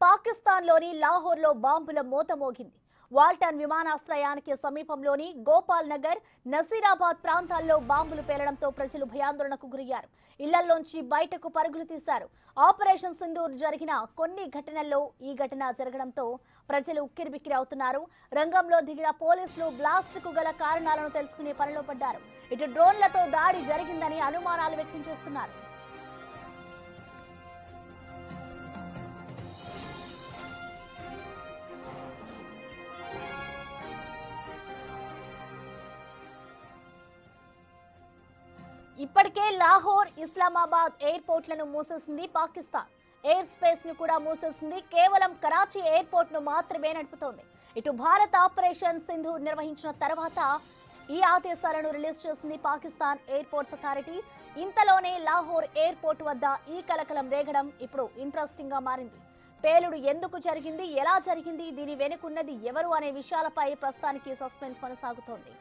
పాకిస్తాన్లోని లాహోర్లో బాంబుల మోత మోగింది. వాల్టన్ విమానాశ్రయానికి సమీపంలోని గోపాల్ నగర్, నసీరాబాద్ ప్రాంతాల్లో బాంబులు పేలడంతో ప్రజలు భయాందోళనకు గురయ్యారు. ఇళ్లలోంచి బయటకు పరుగులు తీశారు. ఆపరేషన్ సింధూర్ జరిగిన కొన్ని ఘటనల్లో ఈ ఘటన జరగడంతో ప్రజలు ఉక్కిరిబిక్కిరి అవుతున్నారు. రంగంలో దిగిన పోలీసులు బ్లాస్ట్ కు గల కారణాలను తెలుసుకునే పనిలో పడ్డారు. ఇటు డ్రోన్లతో దాడి జరిగిందని అనుమానాలు వ్యక్తం చేస్తున్నారు. ఇప్పటికే లాహోర్, ఇస్లామాబాద్ ఎయిర్పోర్ట్లను మూసేసింది పాకిస్తాన్. ఎయిర్ స్పేస్ ను కూడా మూసేసింది. కేవలం కరాచీ ఎయిర్పోర్ట్ ను మాత్రమే నడుపుతోంది. ఇటు భారత్ ఆపరేషన్ సింధూర్ నిర్వహించిన తర్వాత ఈ ఆదేశాలను రిలీజ్ చేసింది పాకిస్తాన్ ఎయిర్పోర్ట్స్ అథారిటీ. ఇంతలోనే లాహోర్ ఎయిర్పోర్ట్ వద్ద ఈ కలకలం రేగడం ఇప్పుడు ఇంట్రెస్టింగ్ గా మారింది. పేలుడు ఎందుకు జరిగింది, ఎలా జరిగింది, దీని వెనుకున్నది ఎవరు అనే విషయాలపై ప్రస్తుతానికి సస్పెన్స్ కొనసాగుతోంది.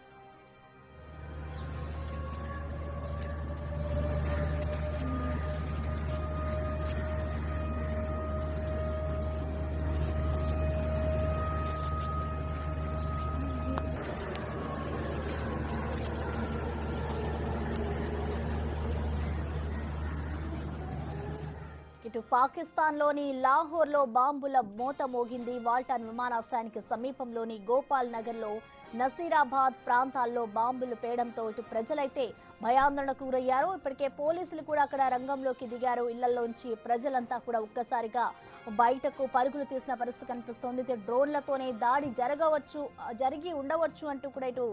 ఇటు పాకిస్తాన్లోని లాహోర్లో బాంబుల మోత మోగింది. వాల్టన్ విమానాశ్రయానికి సమీపంలోని గోపాల్ నగర్లో, నసీరాబాద్ ప్రాంతాల్లో బాంబులు పేయడంతో ఇటు ప్రజలైతే భయాందోళనకు గురయ్యారు. ఇప్పటికే పోలీసులు కూడా అక్కడ రంగంలోకి దిగారు. ఇళ్లలోంచి ప్రజలంతా కూడా ఒక్కసారిగా బయటకు పరుగులు తీసిన పరిస్థితి కనిపిస్తోంది. ఇటు డ్రోన్లతోనే దాడి జరిగి ఉండవచ్చు అంటూ కూడా ఇటు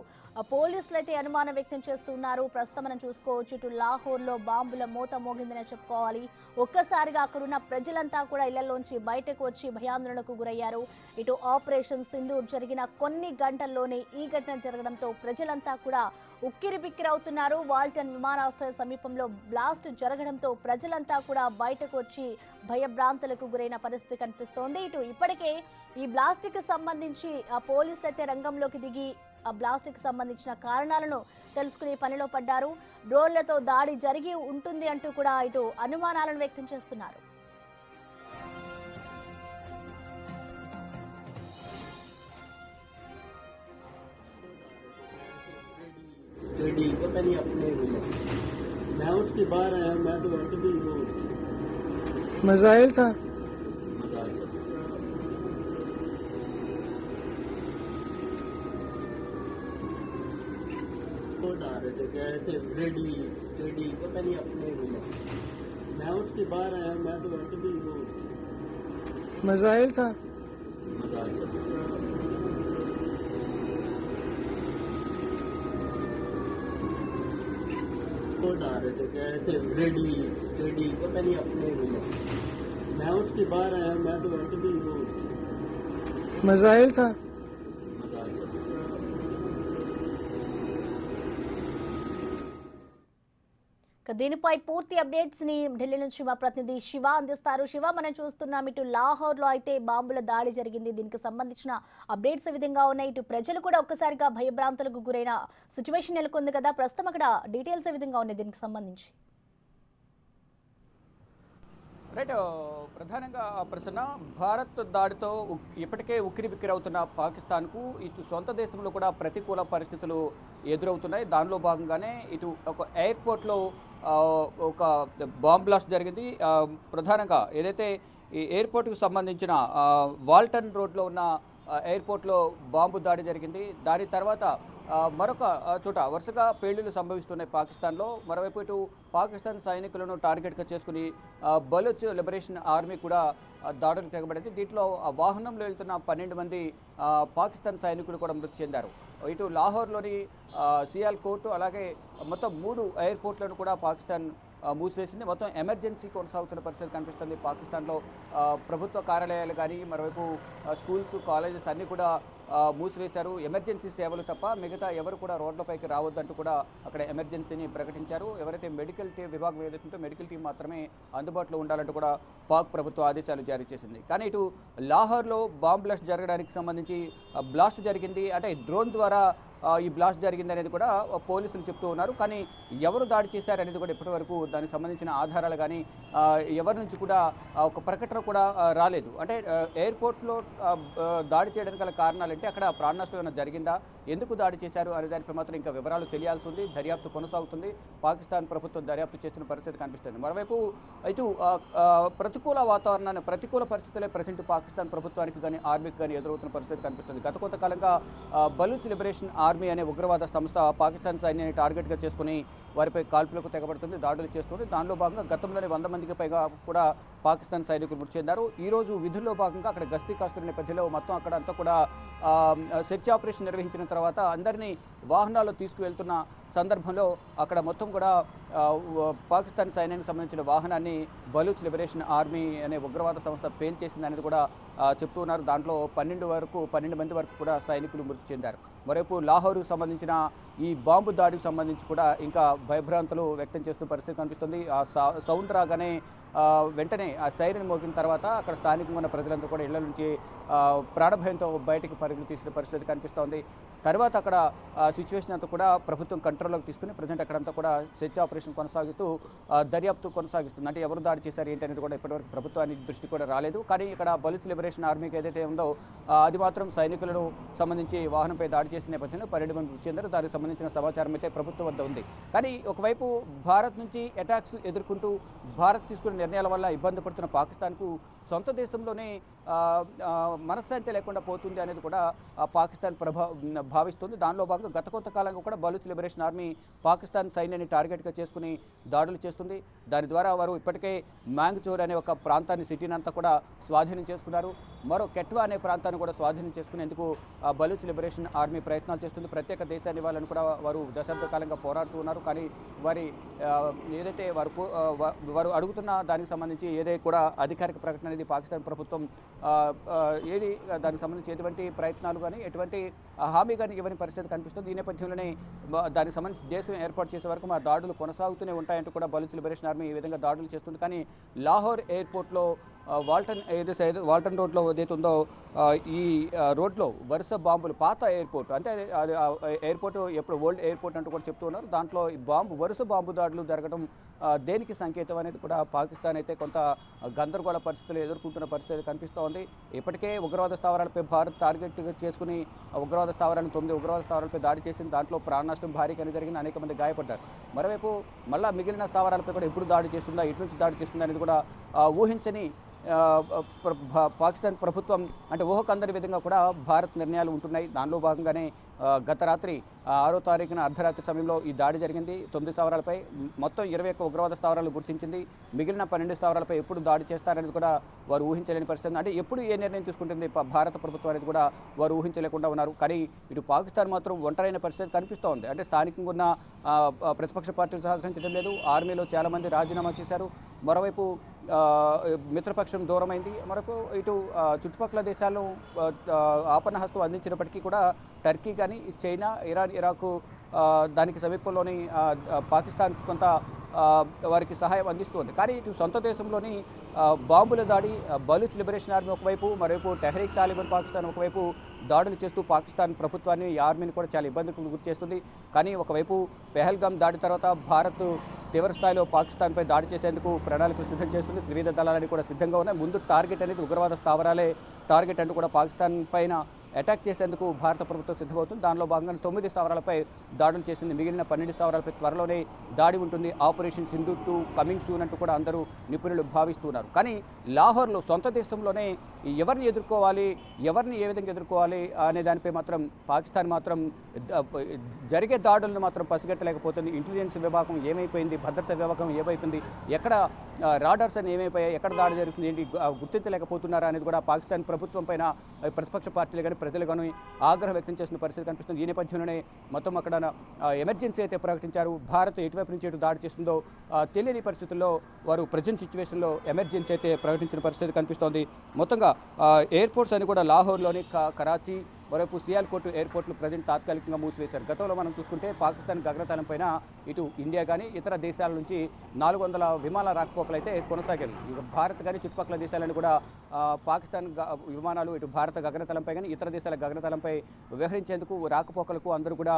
పోలీసులు అయితే అనుమానం వ్యక్తం చేస్తున్నారు. ప్రస్తుతం మనం చూసుకోవచ్చు, ఇటు లాహోర్లో బాంబుల మోత మోగిందనే చెప్పుకోవాలి. ఒక్కసారిగా అక్కడున్న ప్రజలంతా కూడా ఇళ్లలోంచి బయటకు వచ్చి భయాందోళనకు గురయ్యారు. ఇటు ఆపరేషన్ సింధూర్ జరిగిన కొన్ని గంటల్లోనే ఈ ఘటన జరగడంతో ప్రజలంతా కూడా ఉక్కిరిబిక్కిరవుతున్నారు. వాల్టన్ విమానాశ్రయ సమీపంలో బ్లాస్ట్ జరగడంతో ప్రజలంతా కూడా బయటకు వచ్చి భయభ్రాంతులకు గురైన పరిస్థితి కనిపిస్తోంది. ఇటు ఇప్పటికే ఈ బ్లాస్ట్ కి సంబంధించి పోలీసులు అయితే రంగంలోకి దిగి ఆ బ్లాస్ట్ కి సంబంధించిన కారణాలను తెలుసుకునే పనిలో పడ్డారు. డ్రోన్లతో దాడి జరిగి ఉంటుంది అంటూ కూడా ఇటు అనుమానాలను వ్యక్తం చేస్తున్నారు. पता नहीं अपने मैं उसके बाहर आया, मैं तो वैसे भी मिसाइल था। आ रहे थे, कह रहे थे रेडी स्टेडी, पता नहीं अपने मैं उसके बाहर आया, मैं तो वैसे भी मिसाइल था। आ रहे थे, कह रहे थे रेडी स्टेडी, पता नहीं अपने मैं उसके बाहर आया, मैं तो वैसे भी मिसाइल था। దీనిపై పూర్తి అప్డేట్స్ ని ఢిల్లీ నుంచి మా ప్రతినిధి శివ అందిస్తారు. శివ, మనం చూస్తున్నాం ఇటు లాహోర్ లో అయితే బాంబుల దాడి జరిగింది. దీనికి సంబంధించిన అప్డేట్స్ ఏ విధంగా ఉన్నాయి? ఇటు ప్రజలు కూడా ఒక్కసారిగా భయభ్రాంతులకు గురైన సిచ్యువేషన్ నెలకొంది కదా, ప్రస్తుతం అక్కడ డీటెయిల్స్ ఏ విధంగా ఉన్నాయి దీనికి సంబంధించి? రైట్, ప్రధానంగా ప్రసన్న, భారత్ దాడితో ఇప్పటికే ఉక్కిరిబిక్కిరవుతున్న పాకిస్తాన్కు ఇటు సొంత దేశంలో కూడా ప్రతికూల పరిస్థితులు ఎదురవుతున్నాయి. దానిలో భాగంగానే ఇటు ఒక ఎయిర్పోర్ట్లో ఒక బాంబ్ బ్లాస్ట్ జరిగింది. ప్రధానంగా ఏదైతే ఈ ఎయిర్పోర్ట్కు సంబంధించిన వాల్టన్ రోడ్లో ఉన్న ఎయిర్పోర్ట్లో బాంబు దాడి జరిగింది. దాని తర్వాత మరొక చోట వరుసగా పేలుళ్లు సంభవిస్తున్నాయి పాకిస్తాన్లో. మరోవైపు ఇటు పాకిస్తాన్ సైనికులను టార్గెట్గా చేసుకుని బలూచ్ లిబరేషన్ ఆర్మీ కూడా దాడులు తెగబడింది. దీంట్లో వాహనంలో వెళ్తున్న 12 మంది పాకిస్తాన్ సైనికులు కూడా మృతి చెందారు. ఇటు లాహోర్లోని సియాల్ కోర్టు, అలాగే మొత్తం 3 ఎయిర్పోర్ట్లను కూడా పాకిస్తాన్ మూసివేసింది. మొత్తం ఎమర్జెన్సీ కొనసాగుతున్న పరిస్థితి కనిపిస్తుంది పాకిస్తాన్లో. ప్రభుత్వ కార్యాలయాలు కానీ, మరోవైపు స్కూల్స్, కాలేజెస్ అన్నీ కూడా మూసివేశారు. ఎమర్జెన్సీ సేవలు తప్ప మిగతా ఎవరు కూడా రోడ్లపైకి రావద్దంటూ కూడా అక్కడ ఎమర్జెన్సీని ప్రకటించారు. ఎవరైతే మెడికల్ టీం విభాగం ఏదైతే మెడికల్ టీం మాత్రమే అందుబాటులో ఉండాలంటూ కూడా పాక్ ప్రభుత్వం ఆదేశాలు జారీ చేసింది. కానీ ఇటు లాహోర్లో బాంబ్ బ్లాస్ట్ జరగడానికి సంబంధించి బ్లాస్ట్ జరిగింది అంటే డ్రోన్ ద్వారా ఈ బ్లాస్ట్ జరిగింది అనేది కూడా పోలీసులు చెప్తూ ఉన్నారు. కానీ ఎవరు దాడి చేశారనేది కూడా ఇప్పటివరకు దానికి సంబంధించిన ఆధారాలు కానీ ఎవరి నుంచి కూడా ఒక ప్రకటన కూడా రాలేదు. అంటే ఎయిర్పోర్ట్లో దాడి చేయడానికి గల కారణాలంటే అక్కడ ప్రాణ నష్టం ఏమైనా జరిగిందా, ఎందుకు దాడి చేశారు అనే దానిపై మాత్రం ఇంకా వివరాలు తెలియాల్సి ఉంది. దర్యాప్తు కొనసాగుతుంది. పాకిస్తాన్ ప్రభుత్వం దర్యాప్తు చేస్తున్న పరిస్థితి కనిపిస్తుంది. మరోవైపు ఇటు ప్రతికూల వాతావరణాన్ని ప్రతికూల పరిస్థితులే ప్రజెంట్ పాకిస్తాన్ ప్రభుత్వానికి కానీ ఆర్మీకి కానీ ఎదురవుతున్న పరిస్థితి కనిపిస్తుంది. గత కొంతకాలంగా బలూచ్ లిబరేషన్ ఆర్మీ అనే ఉగ్రవాద సంస్థ పాకిస్తాన్ సైన్యాన్ని టార్గెట్గా చేసుకుని వారిపై కాల్పులకు తెగబడుతుంది, దాడులు చేస్తుంది. దానిలో భాగంగా గతంలోనే 100 మందికి పైగా కూడా పాకిస్తాన్ సైనికులు మృతి చెందారు. ఈరోజు విధుల్లో భాగంగా అక్కడ గస్తీ కాస్తున్న నేపథ్యంలో మొత్తం అక్కడ అంతా కూడా సెర్చ్ ఆపరేషన్ నిర్వహించిన తర్వాత అందరినీ వాహనాల్లో తీసుకువెళ్తున్న సందర్భంలో అక్కడ మొత్తం కూడా పాకిస్తాన్ సైన్యానికి సంబంధించిన వాహనాన్ని బలూచ్ లిబరేషన్ ఆర్మీ అనే ఉగ్రవాద సంస్థ పేల్చేసింది అనేది కూడా చెప్తూ ఉన్నారు. దాంట్లో 12 మంది వరకు కూడా సైనికులు మృతి చెందారు. మరోవైపు లాహోర్కు సంబంధించిన ఈ బాంబు దాడికి సంబంధించి కూడా ఇంకా భయభ్రాంతులు వ్యక్తం చేస్తున్న పరిస్థితి కనిపిస్తుంది. ఆ సౌండ్ రాగానే వెంటనే ఆ సైరన్ మోగిన తర్వాత అక్కడ స్థానికంగా ఉన్న ప్రజలంతా కూడా ఇళ్ల నుంచి ప్రాణభయంతో బయటికి పరుగులు తీసిన పరిస్థితి కనిపిస్తోంది. తర్వాత అక్కడ సిచ్యువేషన్ అంతా కూడా ప్రభుత్వం కంట్రోల్లోకి తీసుకుని ప్రజెంట్ అక్కడంతా కూడా సెర్చ్ ఆపరేషన్ కొనసాగిస్తూ దర్యాప్తు కొనసాగిస్తుంది. అంటే ఎవరు దాడి చేశారు ఏంటి అనేది కూడా ఇప్పటివరకు ప్రభుత్వానికి దృష్టి కూడా రాలేదు. కానీ ఇక్కడ బలూచ్ లిబరేషన్ ఆర్మీకి ఏదైతే ఉందో అది మాత్రం సైనికులను సంబంధించి వాహనంపై దాడి చేసిన నేపథ్యంలో 12 మంది మృతి చెందారు. దానికి సంబంధించిన సమాచారం అయితే ప్రభుత్వం వద్ద ఉంది. కానీ ఒకవైపు భారత్ నుంచి అటాక్స్ ఎదుర్కొంటూ భారత్ తీసుకున్న నిర్ణయాల వల్ల ఇబ్బంది పడుతున్న పాకిస్తాన్కు సొంత దేశంలోనే మనశ్శాంతి లేకుండా పోతుంది అనేది కూడా పాకిస్తాన్ భావిస్తుంది. దానిలో భాగంగా గత కొంతకాలంగా కూడా బలూచ్ లిబరేషన్ ఆర్మీ పాకిస్తాన్ సైన్యాన్ని టార్గెట్గా చేసుకుని దాడులు చేస్తుంది. దాని ద్వారా వారు ఇప్పటికే మ్యాంగ్చోర్ అనే ఒక ప్రాంతాన్ని సిటీని అంతా కూడా స్వాధీనం చేసుకున్నారు. మరో కెట్వా అనే ప్రాంతాన్ని కూడా స్వాధీనం చేసుకునేందుకు బలూచ్ లిబరేషన్ ఆర్మీ ప్రయత్నాలు చేస్తుంది. ప్రత్యేక దేశాన్ని ఇవ్వాలని కూడా వారు దశాబ్ద కాలంగా పోరాడుతూ ఉన్నారు. కానీ వారి ఏదైతే వారు అడుగుతున్న దానికి సంబంధించి ఏదైతే కూడా అధికారిక ప్రకటన అనేది పాకిస్తాన్ ప్రభుత్వం ఏది దానికి సంబంధించి ఎటువంటి ప్రయత్నాలు కానీ ఎటువంటి హామీ కానీ ఇవ్వని పరిస్థితి కనిపిస్తుంది. ఈ నేపథ్యంలోనే దానికి సంబంధించి దేశం ఏర్పాటు చేసే వరకు మా దాడులు కొనసాగుతూనే ఉంటాయంటూ కూడా బలూచ్ లిబరేషన్ ఆర్మీ ఈ విధంగా దాడులు చేస్తుంది. కానీ లాహోర్ ఎయిర్పోర్ట్లో వాల్టన్ రోడ్లో ఏదైతే ఉందో ఈ రోడ్లో వరుస బాంబులు పాత ఎయిర్పోర్ట్ అంటే అది ఎయిర్పోర్ట్ ఎప్పుడు ఓల్డ్ ఎయిర్పోర్ట్ అంటూ కూడా చెప్తూ ఉన్నారు. దాంట్లో ఈ వరుస బాంబు దాడులు జరగడం దేనికి సంకేతం అనేది కూడా పాకిస్తాన్ అయితే కొంత గందరగోళ పరిస్థితులు ఎదుర్కొంటున్న పరిస్థితి కనిపిస్తూ ఉంది. ఇప్పటికే ఉగ్రవాద స్థావరాలపై భారత్ టార్గెట్ చేసుకుని ఉగ్రవాద స్థావరాలను 9 ఉగ్రవాద స్థావరాలపై దాడి చేసింది. దాంట్లో ప్రాణ నష్టం భారీగానే జరిగింది, అనేక మంది గాయపడ్డారు. మరోవైపు మళ్ళా మిగిలిన స్థావరాలపై కూడా ఎప్పుడు దాడి చేస్తుందా, ఇటు నుంచి దాడి చేస్తుందా అనేది కూడా ఊహించని పాకిస్తాన్ ప్రభుత్వం అంటే ఊహకందని విధంగా కూడా భారత్ నిర్ణయాలు ఉంటున్నాయి. దానిలో భాగంగానే గత రాత్రి 6వ తారీఖున అర్ధరాత్రి సమయంలో ఈ దాడి జరిగింది. 9 స్థావరాలపై మొత్తం 21 ఉగ్రవాద స్థావరాలు గుర్తించింది. మిగిలిన 12 స్థావరాలపై ఎప్పుడు దాడి చేస్తారనేది కూడా వారు ఊహించలేని పరిస్థితి. అంటే ఎప్పుడు ఏ నిర్ణయం తీసుకుంటుంది భారత ప్రభుత్వం అనేది కూడా వారు ఊహించలేకుండా ఉన్నారు. కానీ ఇటు పాకిస్తాన్ మాత్రం ఒంటరైన పరిస్థితి కనిపిస్తూ ఉంది. అంటే స్థానికంగా ఉన్న ప్రతిపక్ష పార్టీలు సహకరించడం లేదు. ఆర్మీలో చాలామంది రాజీనామా చేశారు. మరోవైపు మిత్రపక్షం దూరమైంది. మరొక ఇటు చుట్టుపక్కల దేశాలను ఆపన్నహస్తం అందించినప్పటికీ కూడా టర్కీ కానీ చైనా, ఇరాన్, ఇరాకు దానికి సమీపంలోని పాకిస్తాన్ కొంత వారికి సహాయం అందిస్తుంది. కానీ ఇటు సొంత దేశంలోని బాంబుల దాడి బలూచ్ లిబరేషన్ ఆర్మీ ఒకవైపు, మరోవైపు టెహ్రీక్ తాలిబాన్ పాకిస్తాన్ ఒకవైపు దాడులు చేస్తూ పాకిస్తాన్ ప్రభుత్వాన్ని ఈ ఆర్మీని కూడా చాలా ఇబ్బందులకు గురి చేస్తుంది. కానీ ఒకవైపు పెహల్గాం దాడి తర్వాత భారత్ తీవ్ర స్థాయిలో పాకిస్తాన్పై దాడి చేసేందుకు ప్రణాళికలు సిద్ధం చేస్తుంది. త్రివిధ దళాలని కూడా సిద్ధంగా ఉన్నాయి. ముందు టార్గెట్ అనేది ఉగ్రవాద స్థావరాలే టార్గెట్ అంటూ కూడా పాకిస్తాన్ పైన అటాక్ చేసేందుకు భారత ప్రభుత్వం సిద్ధమవుతుంది. దానిలో భాగంగా 9 స్థావరాలపై దాడులు చేసింది. మిగిలిన 12 స్థావరాలపై త్వరలోనే దాడి ఉంటుంది. ఆపరేషన్ సింధూర్ 2 కమింగ్ సూన్ అంటూ కూడా అందరూ నిపుణులు భావిస్తున్నారు. కానీ లాహోర్లో సొంత దేశంలోనే ఎవరిని ఎదుర్కోవాలి, ఎవరిని ఏ విధంగా ఎదుర్కోవాలి అనే దానిపై మాత్రం పాకిస్తాన్ మాత్రం జరిగే దాడులను మాత్రం పసిగట్టలేకపోతుంది. ఇంటెలిజెన్స్ విభాగం ఏమైపోయింది, భద్రతా విభాగం ఏమైపోయింది, ఎక్కడ రాడార్స్ అని ఏమైపోయాయి, ఎక్కడ దాడి జరుగుతుంది ఏంటి గుర్తించలేకపోతున్నారా అనేది కూడా పాకిస్తాన్ ప్రభుత్వం పైన ప్రతిపక్ష పార్టీలు కానీ ప్రజలు కానీ ఆగ్రహం వ్యక్తం చేసిన పరిస్థితి కనిపిస్తుంది. ఈ నేపథ్యంలోనే మొత్తం అక్కడ ఎమర్జెన్సీ అయితే ప్రకటించారు. భారత్ ఎటువైపు నుంచి ఎటు దాడి చేస్తుందో తెలియని పరిస్థితుల్లో వారు ప్రజెంట్ సిచ్యువేషన్లో ఎమర్జెన్సీ అయితే ప్రకటించిన పరిస్థితి కనిపిస్తోంది. మొత్తంగా ఎయిర్పోర్ట్స్ అని కూడా లాహోర్లోని, కరాచీ, మరోవైపు సియాల్కోట్ ఎయిర్పోర్ట్లు ప్రజెంట్ తాత్కాలికంగా మూసివేశారు. గతంలో మనం చూసుకుంటే పాకిస్తాన్ గగనతలం పైన ఇటు ఇండియా కానీ ఇతర దేశాల నుంచి 400 విమానాల రాకపోకలు అయితే కొనసాగేవి. ఇక భారత్ కానీ చుట్టుపక్కల దేశాలను కూడా పాకిస్తాన్ విమానాలు ఇటు భారత గగనతలంపై కానీ ఇతర దేశాల గగనతలంపై వ్యవహరించేందుకు రాకపోకలకు అందరూ కూడా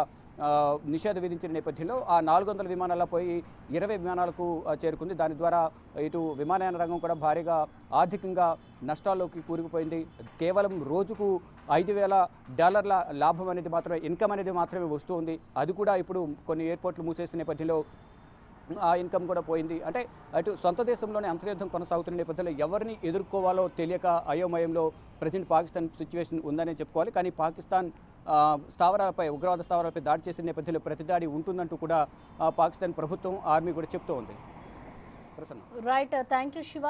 నిషేధం విధించిన నేపథ్యంలో ఆ 400 విమానాల పోయి 20 విమానాలకు చేరుకుంది. దాని ద్వారా ఇటు విమానయాన రంగం కూడా భారీగా ఆర్థికంగా నష్టాల్లోకి కూరుకుపోయింది. కేవలం రోజుకు $5,000 లాభం అనేది మాత్రమే, ఇన్కమ్ అనేది మాత్రమే వస్తూ ఉంది. అది కూడా ఇప్పుడు కొన్ని ఎయిర్పోర్ట్లు మూసేసిన నేపథ్యంలో ఆ ఇన్కమ్ కూడా పోయింది. అంటే అటు సొంత దేశంలోనే అంతర్యుద్ధం కొనసాగుతున్న నేపథ్యంలో ఎవరిని ఎదుర్కోవాలో తెలియక అయోమయంలో ప్రజెంట్ పాకిస్తాన్ సిచ్యువేషన్ ఉందని చెప్పుకోవాలి. కానీ పాకిస్తాన్ స్థావరాలపై, ఉగ్రవాద స్థావరాలపై దాడి చేసిన నేపథ్యంలో ప్రతిదాడి ఉంటుందంటూ కూడా పాకిస్తాన్ ప్రభుత్వం, ఆర్మీ కూడా చెప్తూ ఉంది. Prasanna. Right, thank you Shiva.